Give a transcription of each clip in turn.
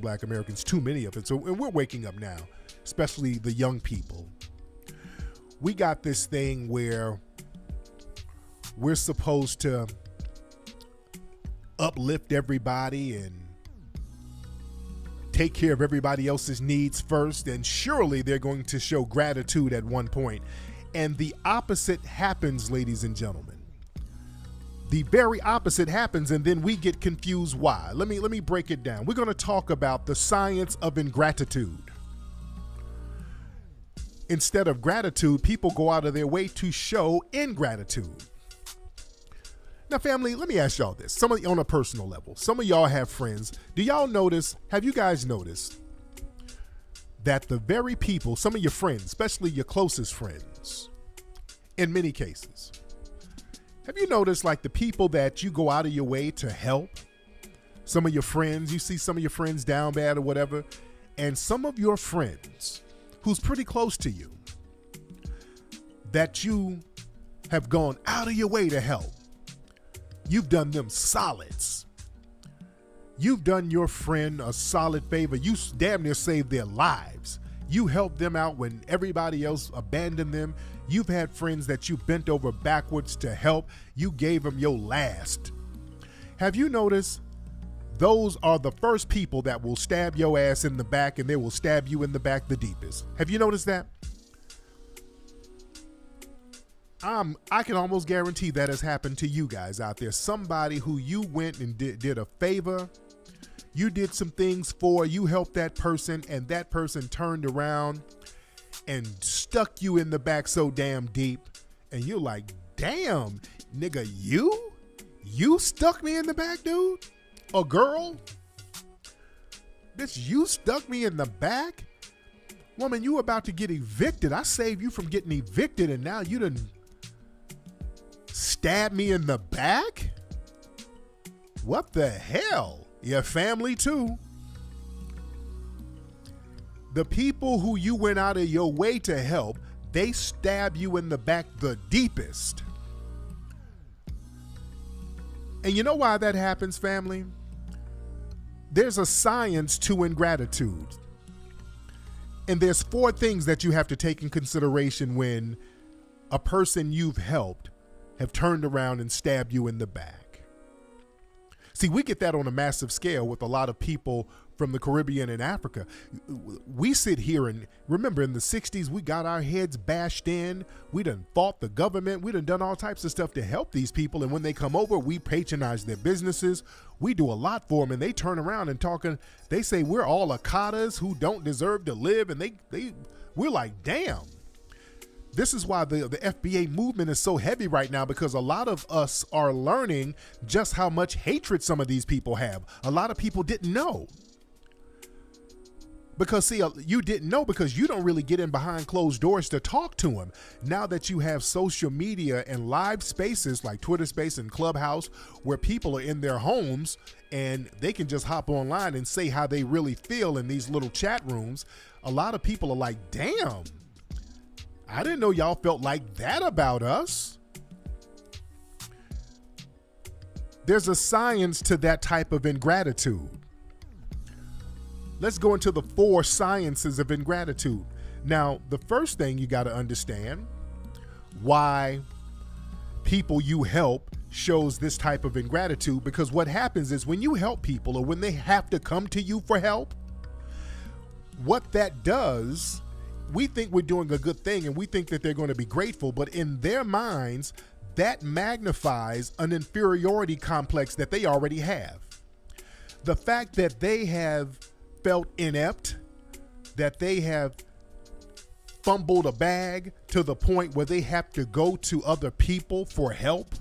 Black Americans, too many of it. So, and we're waking up now, especially the young people. We got this thing where we're supposed to uplift everybody and take care of everybody else's needs first, and surely they're going to show gratitude at one point. And the opposite happens, ladies and gentlemen. The very opposite happens, and then we get confused why. Let me break it down. We're going to talk about the science of ingratitude. Instead of gratitude, people go out of their way to show ingratitude. Now, family, let me ask y'all this. Some of you on a personal level, some of y'all have friends. Do y'all notice, have you guys noticed that the very people, some of your friends, especially your closest friends, in many cases, have you noticed like the people that you go out of your way to help, some of your friends, you see some of your friends down bad or whatever, and some of your friends who's pretty close to you that you have gone out of your way to help, you've done them solids. You've done your friend a solid favor. You damn near saved their lives. You helped them out when everybody else abandoned them. You've had friends that you bent over backwards to help. You gave them your last. Have you noticed those are the first people that will stab your ass in the back, and they will stab you in the back the deepest? Have you noticed that? I can almost guarantee that has happened to you guys out there. Somebody who you went and did a favor, you did some things for, you helped that person, and that person turned around and stuck you in the back so damn deep, and you're like, damn, nigga, you stuck me in the back, dude? A girl? Bitch, you stuck me in the back? Woman, you about to get evicted. I saved you from getting evicted, and now you done stab me in the back? What the hell? Your family too. The people who you went out of your way to help, they stab you in the back the deepest. And you know why that happens, family? There's a science to ingratitude. And there's 4 things that you have to take in consideration when a person you've helped have turned around and stabbed you in the back. See, we get that on a massive scale with a lot of people from the Caribbean and Africa. We sit here and remember in the 60s, we got our heads bashed in. We done fought the government. We done all types of stuff to help these people. And when they come over, we patronize their businesses. We do a lot for them, and they turn around and they say we're all Akatas who don't deserve to live. And we're like, damn. This is why the FBA movement is so heavy right now, because a lot of us are learning just how much hatred some of these people have. A lot of people didn't know. Because see, you didn't know because you don't really get in behind closed doors to talk to them. Now that you have social media and live spaces like Twitter Space and Clubhouse, where people are in their homes and they can just hop online and say how they really feel in these little chat rooms, a lot of people are like, damn, I didn't know y'all felt like that about us. There's a science to that type of ingratitude. Let's go into the 4 sciences of ingratitude. Now, the first thing you got to understand why people you help shows this type of ingratitude, because what happens is when you help people or when they have to come to you for help, what that does, we think we're doing a good thing and we think that they're going to be grateful, but in their minds, that magnifies an inferiority complex that they already have. The fact that they have felt inept, that they have fumbled a bag to the point where they have to go to other people for help,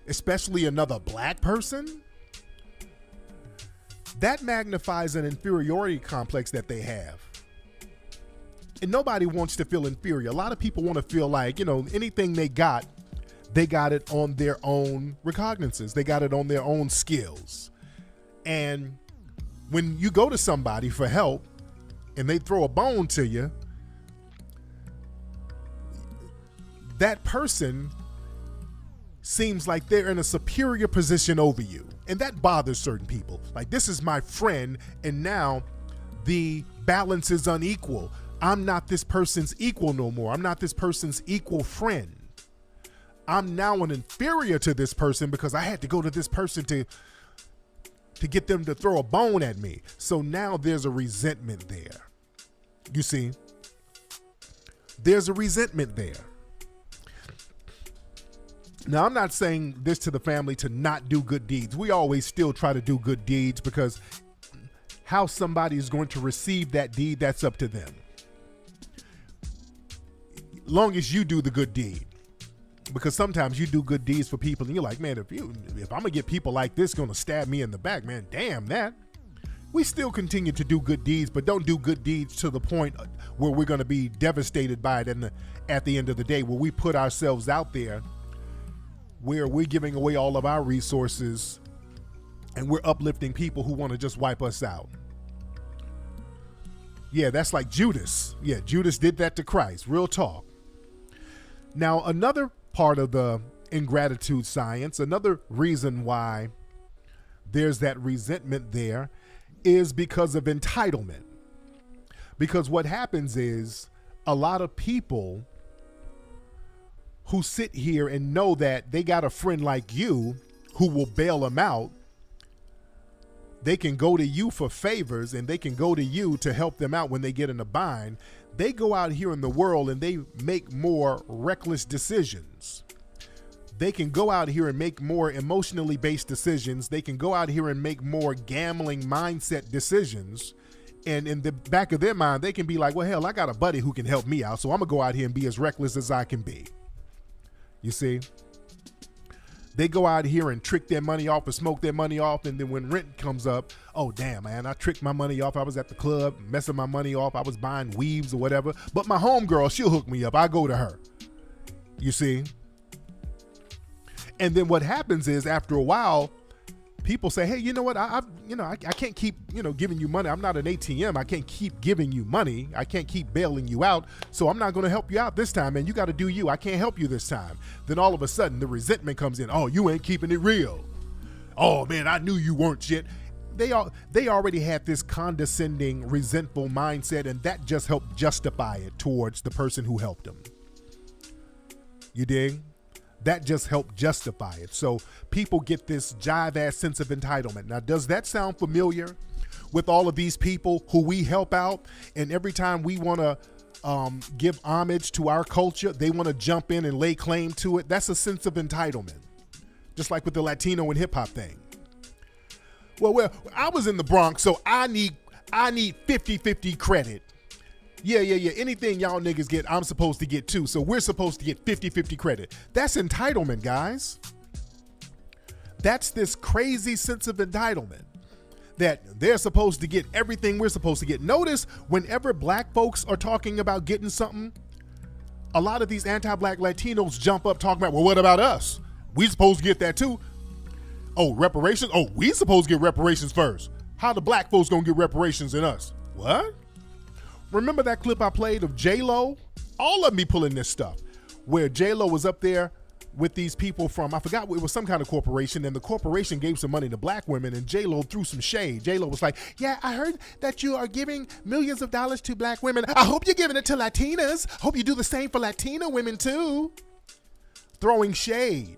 especially another black person, that magnifies an inferiority complex that they have. And nobody wants to feel inferior. A lot of people want to feel like, anything they got it on their own recognizance. They got it on their own skills. And when you go to somebody for help and they throw a bone to you, that person seems like they're in a superior position over you. And that bothers certain people. Like, this is my friend, and now the balance is unequal. I'm not this person's equal no more. I'm not this person's equal friend. I'm now an inferior to this person because I had to go to this person to get them to throw a bone at me. So now there's a resentment there. You see, there's a resentment there. Now, I'm not saying this to the family to not do good deeds. We always still try to do good deeds, because how somebody is going to receive that deed, that's up to them. Long as you do the good deed. Because sometimes you do good deeds for people and you're like, man, if I'm gonna get people like this gonna stab me in the back, man, damn that. We still continue to do good deeds, but don't do good deeds to the point where we're gonna be devastated by it at the end of the day, where we put ourselves out there, where we're giving away all of our resources and we're uplifting people who want to just wipe us out. Yeah, that's like Judas. Yeah, Judas did that to Christ. Real talk. Now, another part of the ingratitude science, another reason why there's that resentment there, is because of entitlement. Because what happens is a lot of people who sit here and know that they got a friend like you who will bail them out, they can go to you for favors and they can go to you to help them out when they get in a bind. They go out here in the world and they make more reckless decisions. They can go out here and make more emotionally based decisions. They can go out here and make more gambling mindset decisions. And in the back of their mind, they can be like, well, hell, I got a buddy who can help me out, so I'm gonna go out here and be as reckless as I can be. You see? They go out here and trick their money off or smoke their money off, and then when rent comes up, oh, damn, man, I tricked my money off. I was at the club messing my money off. I was buying weaves or whatever. But my homegirl, she'll hook me up. I go to her. You see? And then what happens is, after a while, people say, hey, you know what? I can't keep, giving you money. I'm not an ATM. I can't keep giving you money. I can't keep bailing you out. So I'm not going to help you out this time, man. You got to do you. I can't help you this time. Then all of a sudden the resentment comes in. Oh, you ain't keeping it real. Oh man, I knew you weren't shit. They already had this condescending, resentful mindset, and that just helped justify it towards the person who helped them. You dig? That just helped justify it. So people get this jive-ass sense of entitlement. Now, does that sound familiar with all of these people who we help out? And every time we want to give homage to our culture, they want to jump in and lay claim to it. That's a sense of entitlement. Just like with the Latino and hip-hop thing. Well, I was in the Bronx, so I need 50-50 credit. Yeah. Anything y'all niggas get, I'm supposed to get too. So we're supposed to get 50-50 credit. That's entitlement, guys. That's this crazy sense of entitlement that they're supposed to get everything we're supposed to get. Notice whenever black folks are talking about getting something, a lot of these anti-black Latinos jump up talking about, well, what about us? We supposed to get that too. Oh, reparations? Oh, we supposed to get reparations first. How the black folks gonna get reparations in us? What? Remember that clip I played of J-Lo? All of me pulling this stuff, where J-Lo was up there with these people from, I forgot, it was some kind of corporation, and the corporation gave some money to black women, and J-Lo threw some shade. J-Lo was like, yeah, I heard that you are giving millions of dollars to black women. I hope you're giving it to Latinas. Hope you do the same for Latina women too. Throwing shade.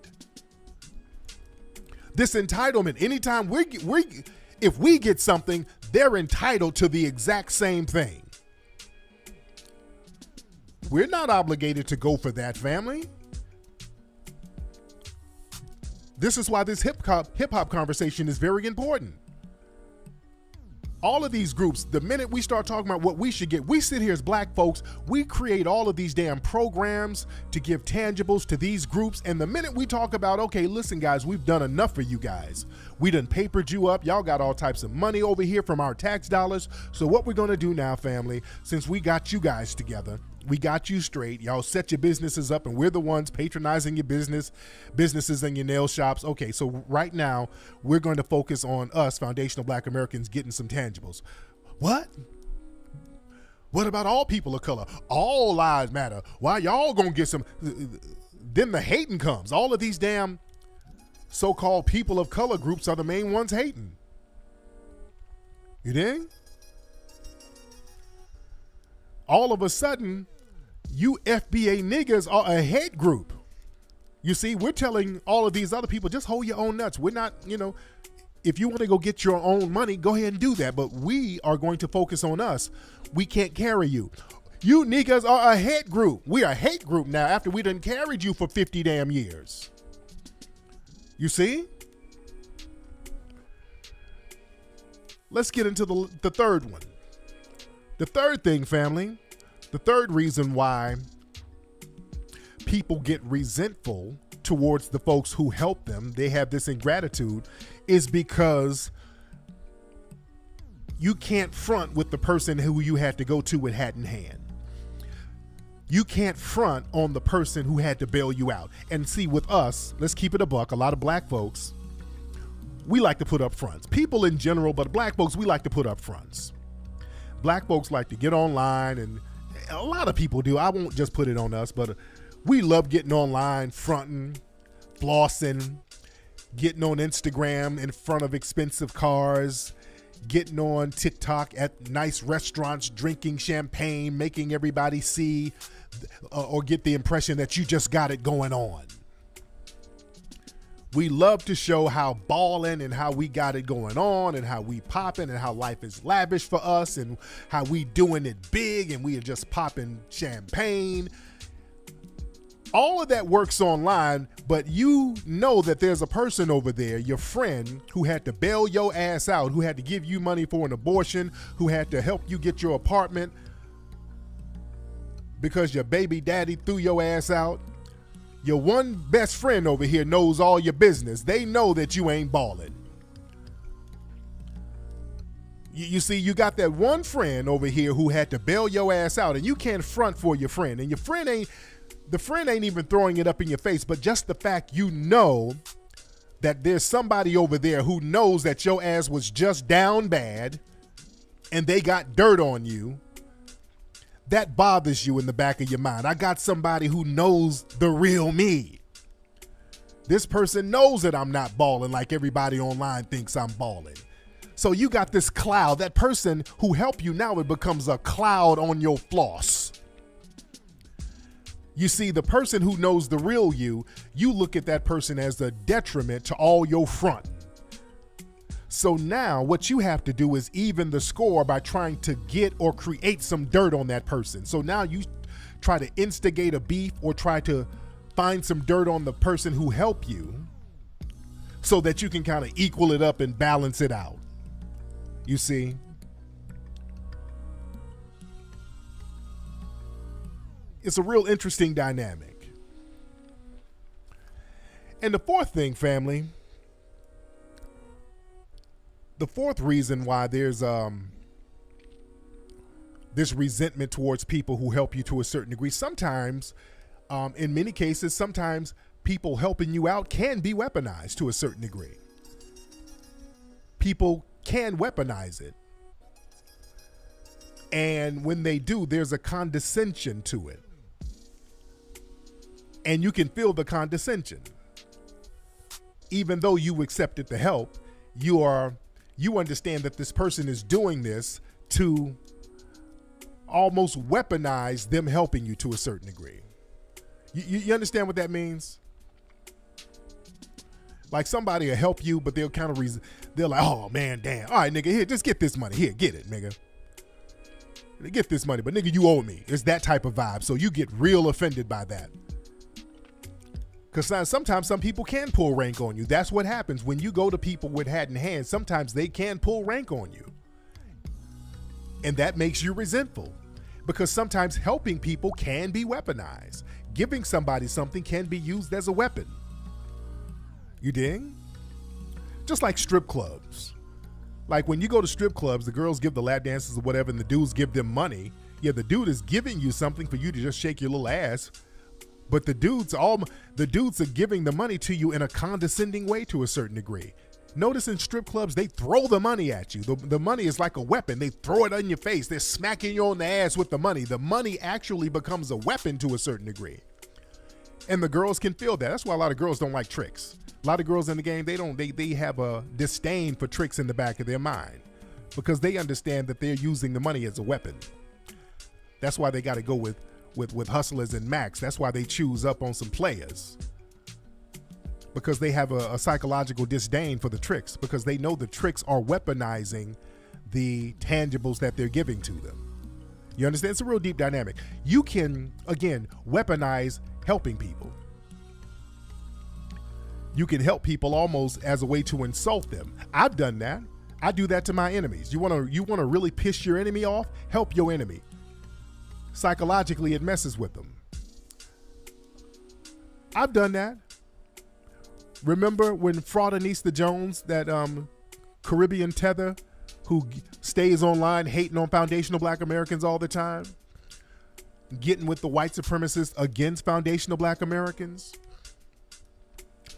This entitlement, anytime if we get something, they're entitled to the exact same thing. We're not obligated to go for that, family. This is why this hip hop conversation is very important. All of these groups, the minute we start talking about what we should get, we sit here as black folks, we create all of these damn programs to give tangibles to these groups. And the minute we talk about, okay, listen, guys, we've done enough for you guys. We done papered you up. Y'all got all types of money over here from our tax dollars. So what we're going to do now, family, since we got you guys together, we got you straight. Y'all set your businesses up, and we're the ones patronizing your businesses and your nail shops. Okay, so right now, we're going to focus on us, foundational black Americans, getting some tangibles. What? What about all people of color? All lives matter. Why y'all gonna get some? then the hating comes. All of these damn so-called people of color groups are the main ones hating. You dig? All of a sudden, you FBA niggas are a hate group. You see, we're telling all of these other people, just hold your own nuts. We're not, if you want to go get your own money, go ahead and do that. But we are going to focus on us. We can't carry you. You niggas are a hate group. We are a hate group now after we done carried you for 50 damn years. You see? Let's get into the third one. The third thing, family, the third reason why people get resentful towards the folks who help them, they have this ingratitude, is because you can't front with the person who you had to go to with hat in hand. You can't front on the person who had to bail you out. And see, with us, let's keep it a buck, a lot of black folks, we like to put up fronts. People in general, but black folks, we like to put up fronts. Black folks like to get online, and a lot of people do. I won't just put it on us, but we love getting online, fronting, flossing, getting on Instagram in front of expensive cars, getting on TikTok at nice restaurants, drinking champagne, making everybody see or get the impression that you just got it going on. We love to show how ballin' and how we got it going on and how we popping and how life is lavish for us and how we doing it big and we are just popping champagne. All of that works online, but you know that there's a person over there, your friend, who had to bail your ass out, who had to give you money for an abortion, who had to help you get your apartment because your baby daddy threw your ass out. Your one best friend over here knows all your business. They know that you ain't balling. You see, you got that one friend over here who had to bail your ass out, and you can't front for your friend. And your friend ain't even throwing it up in your face, but just the fact you know that there's somebody over there who knows that your ass was just down bad and they got dirt on you, that bothers you in the back of your mind. I got somebody who knows the real me. This person knows that I'm not balling like everybody online thinks I'm balling. So you got this cloud. That person who helped you now, it becomes a cloud on your floss. You see, the person who knows the real you, you look at that person as a detriment to all your front. So now what you have to do is even the score by trying to get or create some dirt on that person. So now you try to instigate a beef or try to find some dirt on the person who helped you so that you can kind of equal it up and balance it out. You see? It's a real interesting dynamic. And the fourth thing, family, the fourth reason why there's this resentment towards people who help you to a certain degree, sometimes, in many cases, sometimes people helping you out can be weaponized to a certain degree. People can weaponize it. And when they do, there's a condescension to it. And you can feel the condescension. Even though you accepted the help, you understand that this person is doing this to almost weaponize them helping you to a certain degree. You understand what that means? Like somebody will help you, but they'll kind of, they're like, oh man, damn. All right, nigga, here, just get this money. Here, get it, nigga. Get this money, but nigga, you owe me. It's that type of vibe. So you get real offended by that. Because sometimes some people can pull rank on you. That's what happens when you go to people with hat in hand. Sometimes they can pull rank on you. And that makes you resentful. Because sometimes helping people can be weaponized. Giving somebody something can be used as a weapon. You dig? Just like strip clubs. Like when you go to strip clubs, the girls give the lap dances or whatever, and the dudes give them money. Yeah, the dude is giving you something for you to just shake your little ass. But the dudes are giving the money to you in a condescending way to a certain degree. Notice in strip clubs, they throw the money at you. The money is like a weapon. They throw it in your face. They're smacking you on the ass with the money. The money actually becomes a weapon to a certain degree. And the girls can feel that. That's why a lot of girls don't like tricks. A lot of girls in the game, they have a disdain for tricks in the back of their mind because they understand that they're using the money as a weapon. That's why they got to go with hustlers and max. That's why they choose up on some players, because they have a psychological disdain for the tricks, because they know the tricks are weaponizing the tangibles that they're giving to them. You understand? It's a real deep dynamic. You can, again, weaponize helping people. You can help people almost as a way to insult them. I've done that. I do that to my enemies. You want to really piss your enemy off? Help your enemy. Psychologically, it messes with them. I've done that. Remember when Fraudinista Jones, that Caribbean tether who stays online hating on foundational Black Americans all the time, getting with the white supremacists against foundational Black Americans,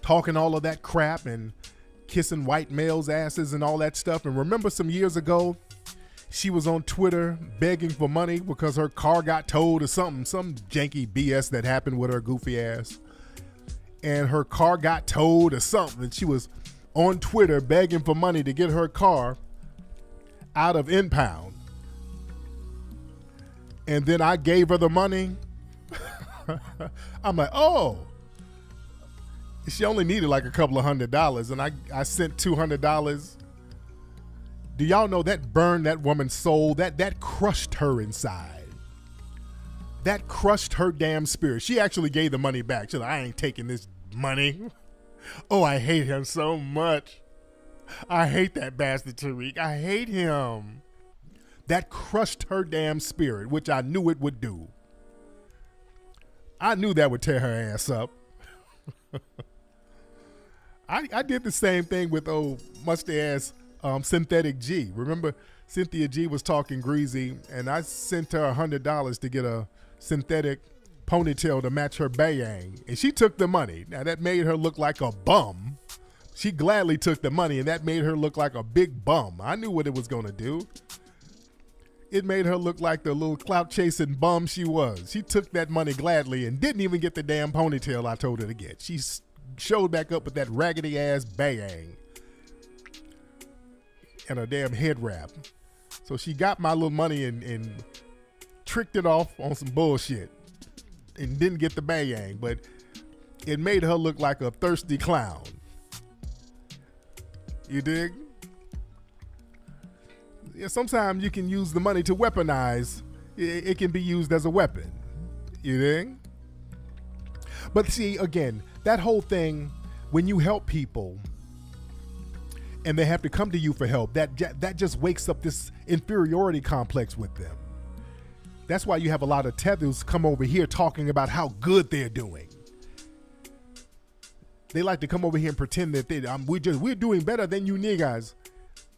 talking all of that crap and kissing white males' asses and all that stuff. And remember some years ago, she was on Twitter begging for money because her car got towed or something, some janky BS that happened with her goofy ass. And her car got towed or something. And she was on Twitter begging for money to get her car out of impound. And then I gave her the money. I'm like, oh, she only needed like a couple of $100, and I sent $200. Do y'all know that burned that woman's soul? That crushed her inside. That crushed her damn spirit. She actually gave the money back. She's like, I ain't taking this money. Oh, I hate him so much. I hate that bastard Tariq. I hate him. That crushed her damn spirit, which I knew it would do. I knew that would tear her ass up. I did the same thing with old musty ass Synthetic G. Remember Cynthia G was talking greasy, and I sent her $100 to get a synthetic ponytail to match her bayang, and she took the money. Now that made her look like a bum. She gladly took the money, and that made her look like a big bum. I knew what it was going to do. It made her look like the little clout-chasing bum she was. She took that money gladly and didn't even get the damn ponytail I told her to get. She showed back up with that raggedy-ass bayang and a damn head wrap. So she got my little money and tricked it off on some bullshit and didn't get the bayang, but it made her look like a thirsty clown. You dig? Yeah, sometimes you can use the money to weaponize. It can be used as a weapon. You dig? But see, again, that whole thing, when you help people and they have to come to you for help, that just wakes up this inferiority complex with them. That's why you have a lot of tethers come over here talking about how good they're doing. They like to come over here and pretend that we're doing better than you niggas.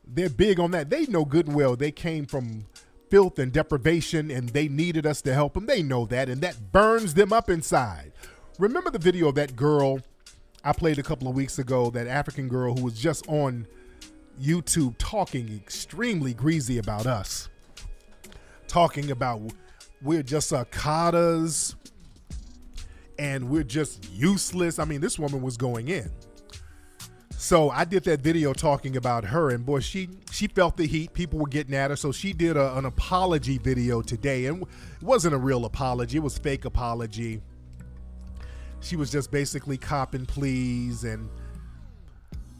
They're big on that. They know good and well they came from filth and deprivation and they needed us to help them. They know that, and that burns them up inside. Remember the video of that girl I played a couple of weeks ago, that African girl who was just on YouTube talking extremely greasy about us. Talking about we're just cicadas and we're just useless. I mean, this woman was going in. So I did that video talking about her, and boy, she felt the heat. People were getting at her, so she did an apology video today, and it wasn't a real apology. It was fake apology. She was just basically cop and please, and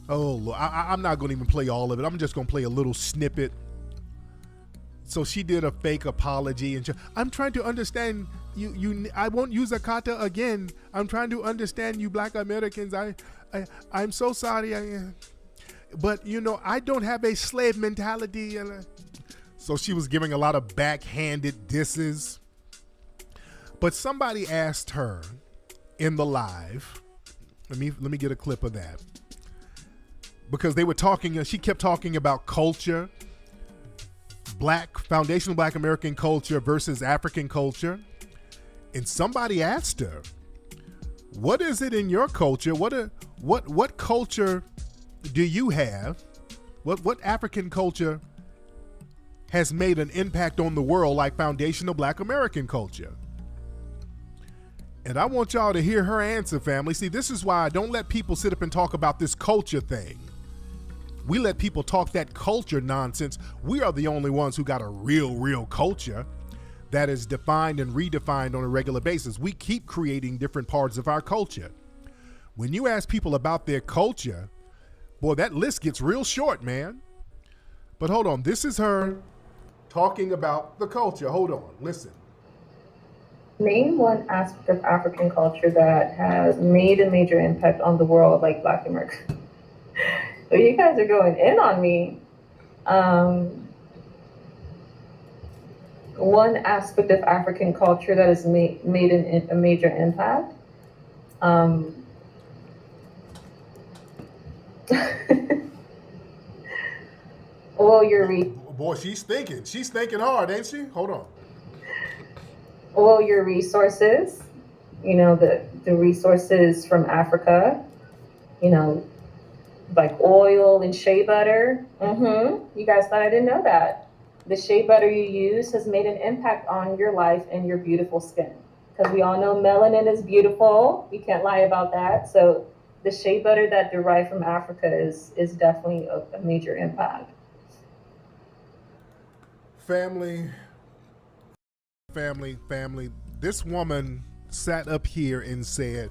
oh, Lord, I'm not going to even play all of it. I'm just going to play a little snippet. So she did a fake apology, and I'm trying to understand you. I won't use a kata again. I'm trying to understand you Black Americans. I'm so sorry. But I don't have a slave mentality. So she was giving a lot of backhanded disses. But somebody asked her in the live. Let me get a clip of that, because they were talking. She kept talking about culture. Foundational Black American culture versus African culture. And somebody asked her, what is it in your culture? What culture do you have? What African culture has made an impact on the world like foundational Black American culture? And I want y'all to hear her answer, family. See, this is why I don't let people sit up and talk about this culture thing. We let people talk that culture nonsense. We are the only ones who got a real culture that is defined and redefined on a regular basis. We keep creating different parts of our culture. When you ask people about their culture, boy, that list gets real short, man. But hold on, this is her talking about the culture. Hold on, listen. Name one aspect of African culture that has made a major impact on the world, like Black America. So you guys are going in on me. One aspect of African culture that has made a major impact. Well, boy, she's thinking hard, ain't she? Hold on. Well, your resources, the resources from Africa, like oil and shea butter. You guys thought I didn't know that. The shea butter you use has made an impact on your life and your beautiful skin. Because we all know melanin is beautiful. You can't lie about that. So the shea butter that derived from Africa is definitely a major impact. Family. This woman sat up here and said,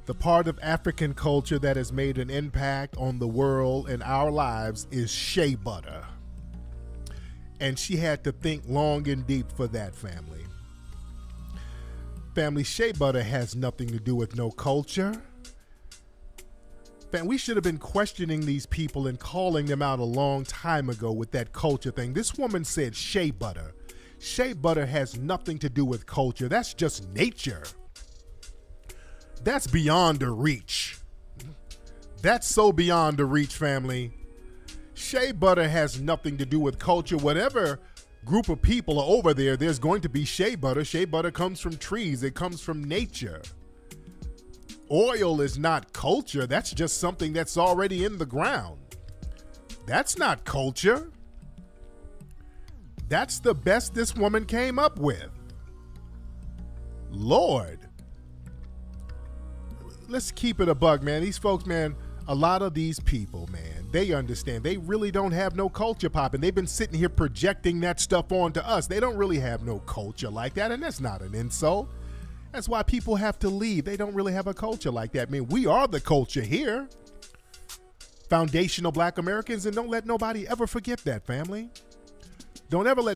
the part of African culture that has made an impact on the world and our lives is shea butter. And she had to think long and deep for that, family. Family, shea butter has nothing to do with no culture. We should have been questioning these people and calling them out a long time ago with that culture thing. This woman said shea butter. Shea butter has nothing to do with culture. That's just nature. That's beyond a reach. That's so beyond a reach, family. Shea butter has nothing to do with culture. Whatever group of people are over there, there's going to be shea butter. Shea butter comes from trees. It comes from nature. Oil is not culture. That's just something that's already in the ground. That's not culture. That's the best this woman came up with. Lord. Let's keep it a bug, man. These folks, man, a lot of these people, man, they understand. They really don't have no culture popping. They've been sitting here projecting that stuff onto us. They don't really have no culture like that, and that's not an insult. That's why people have to leave. They don't really have a culture like that. I mean, we are the culture here. Foundational Black Americans, and don't let nobody ever forget that, family. Don't ever let